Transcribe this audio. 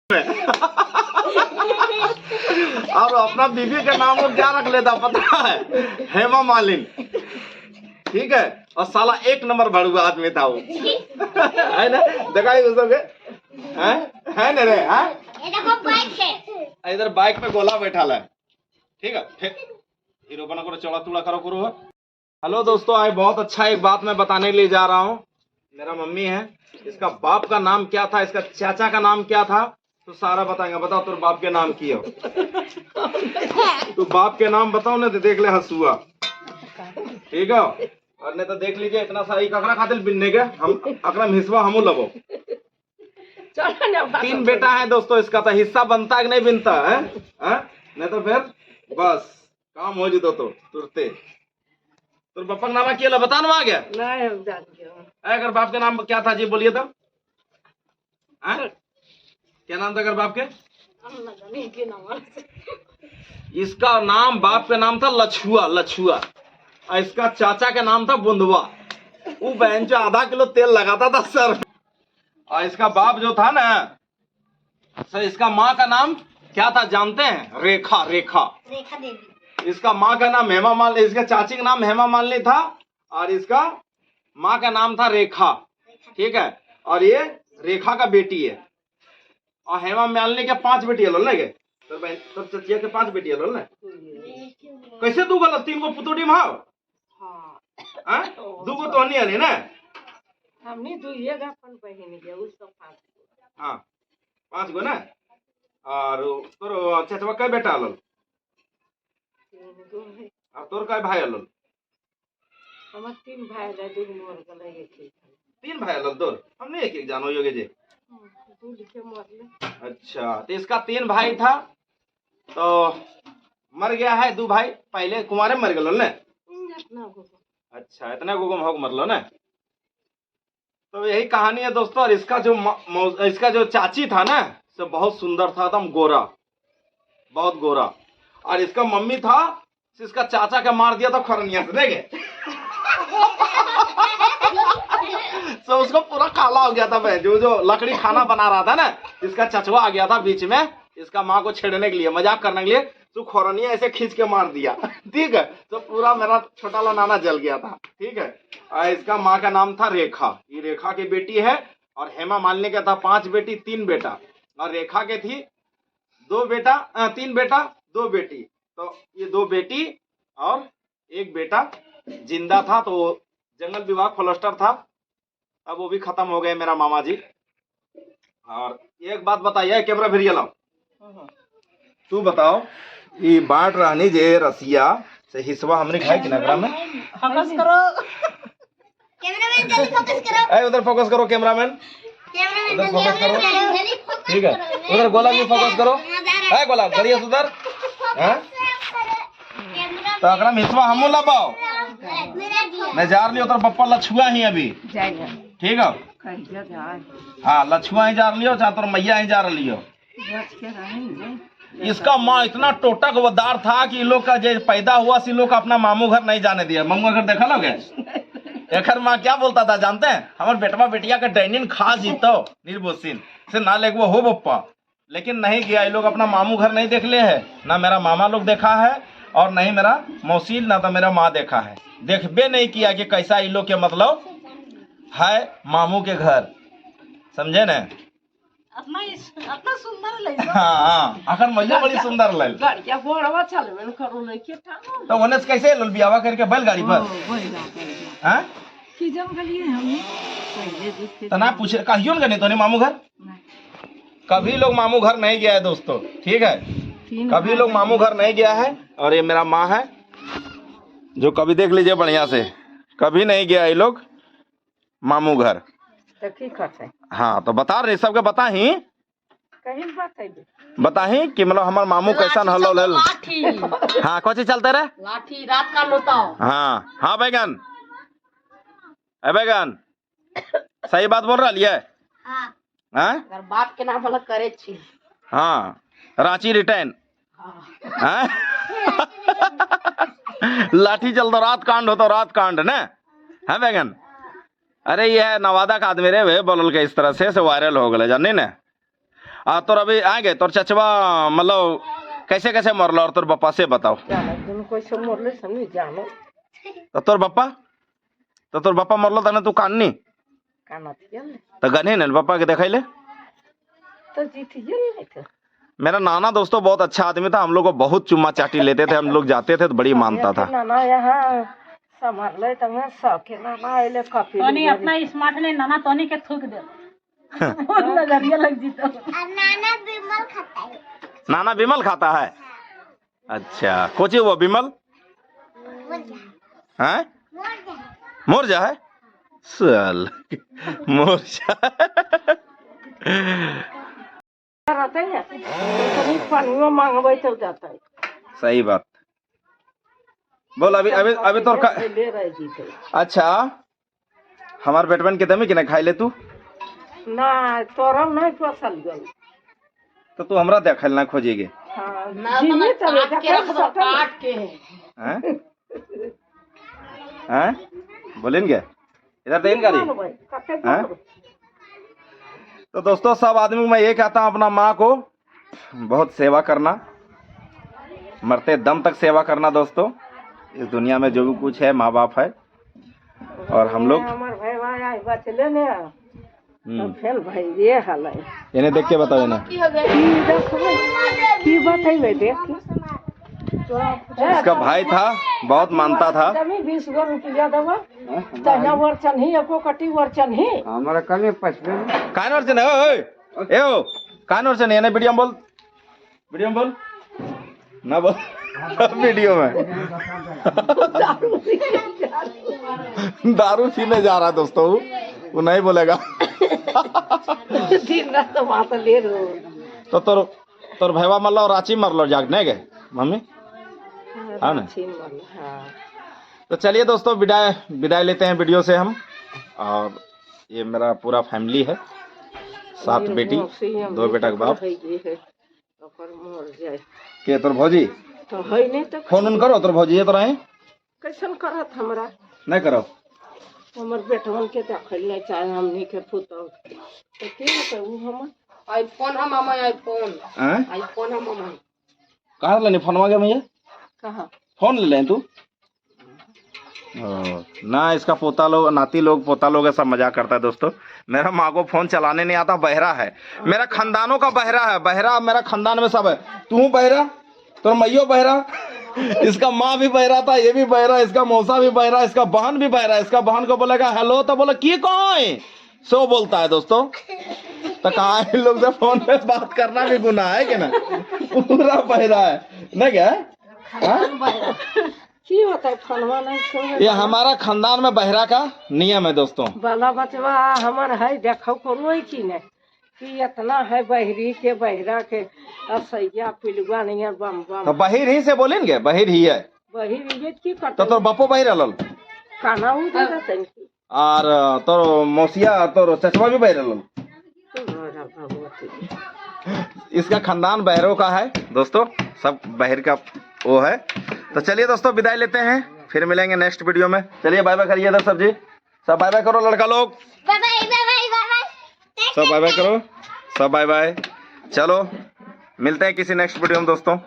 और अपना बीबी के नाम को क्या रख लेता पता है? हेमा मालिनी। ठीक है, और साला एक नंबर भड़ुआ आदमी था वो। है ना, दिखाई उस सबके है ना रे? इधर बाइक पे गोला बैठा है। ठीक है, हीरो बना करो, चौड़ा चूड़ा करो। हेलो दोस्तों, आज बहुत अच्छा एक बात मैं बताने के लिए जा रहा हूँ। मेरा मम्मी है, इसका बाप का नाम क्या था, इसका चाचा का नाम क्या था, तो सारा बताएंगे। बताओ तुम बाप के नाम की हो? तो बाप के नाम बताओ ना, तो देख ले हंसुआ। ठीक है, और नहीं तो देख लीजिए इतना सारी ककड़ा खातिल बिनने के हम अकरम हिस्सा हमू लबो। 3 बेटा है दोस्तों इसका, तो हिस्सा बनता है कि नहीं बनता है? नहीं तो फिर बस काम हो जितो तो तुरते। तो पापा का नाम क्या बता ना आ गया? नहीं हम जान गए। अगर बाप के नाम क्या था जी, बोलिए तो। क्या नाम था अगर बाप के? इसका नाम बाप का नाम था लछुआ। और इसका चाचा का नाम था बुंदवा। वो बहन जो आधा किलो तेल लगाता था सर। और इसका बाप जो था ना सर, इसका माँ का नाम क्या था जानते हैं? रेखा देवी। इसका माँ का नाम हेमा मालिनी, इसका चाची का नाम हेमा मालिनी था और इसका माँ का नाम था रेखा। ठीक है, और ये रेखा का बेटी है। और हेमा मालिनी के 5 बेटी है लोल के तो चचिया के 5 बेटी है लोल ना। कैसे 2 गलत 3 को पुतोड़ी माओ? हां 2 को तो नहीं है ना, हमनी 2 ये अपन बहिन के उस सब 5। हां 5 गो ना। और तोर चचवा कई बेटा लोल? और तोर कई भाई लोल? हमर 3 भाई है, 2 मोर गले एक। 3 भाई लोल तोर? हमने एक जानो योगे जे। अच्छा, तो इसका 3 भाई था तो मर गया है 2 भाई पहले कुमारे मर गए ना। अच्छा, इतना गुगम होग मरलो ना। तो यही कहानी है दोस्तों। और इसका जो चाची था ना तो बहुत सुंदर था, एकदम गोरा, बहुत गोरा। और इसका मम्मी था, इसका चाचा का मार दिया था खरनिया से देखे। तो उसको पूरा काला हो गया था भाई। जो लकड़ी खाना बना रहा था ना, इसका चचवा आ गया था बीच में इसका माँ को छेड़ने के लिए, मजाक करने के लिए। तो खोरनिया ऐसे खींच के मार दिया। ठीक है, तो पूरा मेरा छोटा ला नाना जल गया था। ठीक है, इसका माँ का नाम था रेखा। ये रेखा की बेटी है। और हेमा मालिनी का था 5 बेटी 3 बेटा। और रेखा के थी 2 बेटा 3 बेटा 2 बेटी। तो ये 2 बेटी और 1 बेटा जिंदा था। तो जंगल विभाग फॉरेस्टर था, अब वो भी खत्म हो गए मेरा मामा जी। और एक बात बताइए, कैमरा फिर लाओ, तू बताओ ये बाट रानी जे रसिया से हिस्सा हमने खाए कि नगरा में? फोकस करो कैमरामैन, जल्दी फोकस करो। उधर फोकस करो कैमरामैन, उधर फोकस करो। ठीक है, उधर गोला भी फोकस करो। है गोला करिए उधर। तो अगर हिस्सा हम लबाओ मैं जा रही उधर पप्पा लछुआ ही अभी। ठीक है, हाँ लछुआ ही जा रही हो, चाहे तो मैया ही जा रही हो। इसका माँ इतना टोटक वदार था कि लोग का जो पैदा हुआ सी लोग अपना मामू घर नहीं जाने दिया। मामू घर देखा लोगे? एक माँ क्या बोलता था जानते हैं? हमारे बेटवा बेटिया का डाइनिन खा जीतो निर्बोसिन से ना ले वो हो पप्पा। लेकिन नहीं गया, ये लोग अपना मामू घर नहीं देख ले है, ना मेरा मामा लोग देखा है और नहीं मेरा मौसी, ना तो मेरा माँ देखा है। देखबे नहीं किया कि कैसा ये लोग के मतलब है मामू के घर, समझे न? अपना सुंदर हाँ अखर मैया बड़ी सुंदर लग। तो ओने से कैसे लल बियावा करके बैलगाड़ी पर? हां तो ना पूछे कहियो न तो नहीं मामू घर। कभी लोग मामू घर नहीं गया है दोस्तों। ठीक है, कभी लोग मामू घर नहीं गया है। और ये मेरा माँ है जो कभी देख लीजिए बढ़िया से, कभी नहीं गया ये लोग मामू घर। हाँ तो बता रहे सबके बता ही कि मतलब हमारे मामू कैसा हल। हाँ कौन चलते रहे? लाठी रात का लोता। हाँ बैगन बैगन सही बात बोल रहा है। हाँ बात के नाम अलग करे छी। हाँ रांची रिटर्न। हाँ लाठी चल तो रात कांड हो तो रात कांड ना है बैगन। अरे ये है नवादा का आदमी रे वे बोलल के इस तरह से वायरल हो गए जाने ना। तो अभी आएंगे तोर चचवा मतलब कैसे कैसे मरलो और तोर बप्पा से बताओ। तो तोर बप्पा मरलो तने तू काननी तो गने न बप्पा के देखैले तो जीत मेरा नाना दोस्तों बहुत अच्छा आदमी था, हम लोग को बहुत चुम्मा चाटी लेते थे, हम लोग जाते थे तो बड़ी मानता था। नाना यहाँ संभाल ले तंगे सके नाना आइले काफी तोनी अपना स्मार्ट ने नाना तोनी के थूक दे और नजरिया लग जीतो। नाना बिमल खाता है। नाना बिमल खाता है? अच्छा कोची वो बिमल हैं? मोरजा है सल मोरजा रहते हैं तो पानी मांगबे तो जाता है। सही बात बोल। अभी तो ले रहे जीते। अच्छा हमार बेटवन के दमी कि ना खाई ले तू ना तोरा नहीं पसल गल तो तू हमरा देखल ना खोजेगे। हां ना तो मैं काट के हैं हैं बोलेंगे इधर देन गाड़ी हैं। तो दोस्तों सब आदमी मैं ये कहता हूँ अपना माँ को बहुत सेवा करना, मरते दम तक सेवा करना। दोस्तों इस दुनिया में जो भी कुछ है माँ बाप है और हम लोग हमार भाई आई बचले ने तो फेल भाई ये हाल है। इन्हें देख के बताओ इन्हें की बात है मैं देख इसका भाई था बहुत मानता था। 20 रुपया दवा तया वर्चन ही एको कटी वर्चन ही हमारा कल 55 कान वर्चन है ओए ओ कान वर्चन है ना वीडियो में बोल ना बोल वीडियो में दारू पीने जा रहा है दोस्तों वो नहीं बोलेगा। दिन रात तो बात ले रो तो तोर भैया मरलो रांची मरलो जागने गए मम्मी हाँ ना। तो चलिए दोस्तों विदाई लेते हैं वीडियो से हम। और ये मेरा पूरा फैमिली है, 7 बेटी 2 बेटा के बाप के तोर भौजी तो है नहीं तो फोन उन करो तोर भौजी तो रहे कैसन करत हमरा नहीं करो हमर बेटवन के देखल नहीं चाहे हमनी के पुतौ तो के होते उ हम आईफोन हम मामा आईफोन हम मामा कहाँ लेने फोन मांगे भैया कहां फोन ले लें तू ना। इसका पोता लोग नाती लोग पोता लोग सब मजाक करता है। दोस्तों मेरा माँ को फोन चलाने नहीं आता, बहरा है, मेरा खानदानों का बहरा है, बहरा मेरा खानदान में सब है। तू बहरा तो मैयो बहरा, इसका माँ भी बहरा था, ये भी बहरा, इसका मौसा भी बहरा, इसका बहन भी बहरा। इसका बहन को बोलेगा हेलो तो बोला की कौन सो बोलता है। दोस्तों तो कहा इन लोग से फोन पे बात करना भी गुनाह है कि ना, पूरा बहरा है नहीं क्या की होता है फलवा नहीं छोड़। ये हमारा खानदान में बहरा का नियम है दोस्तों। बाला बचवा हमार है देखो कोनो की नहीं कि इतना है बहरी के बहरा के असैया पिलुआ नहीं है बम बम तो बहिर ही से बोलेंगे, बहिर ही है बहरी ये की करता तो तोर बापो बहिर अलल खाना उ दे देते और तोर मौसिया तोर चचवा भी बहिर अलल। इसका खानदान बहरों का है दोस्तों, सब बहर का वो है। तो चलिए दोस्तों विदाई लेते हैं, फिर मिलेंगे नेक्स्ट वीडियो में। चलिए बाय बाय करिए इधर सब जी, सब बाय बाय करो लड़का लोग, bye bye bye bye bye सब बाय बाय करो, सब बाय बाय। चलो मिलते हैं किसी नेक्स्ट वीडियो में दोस्तों।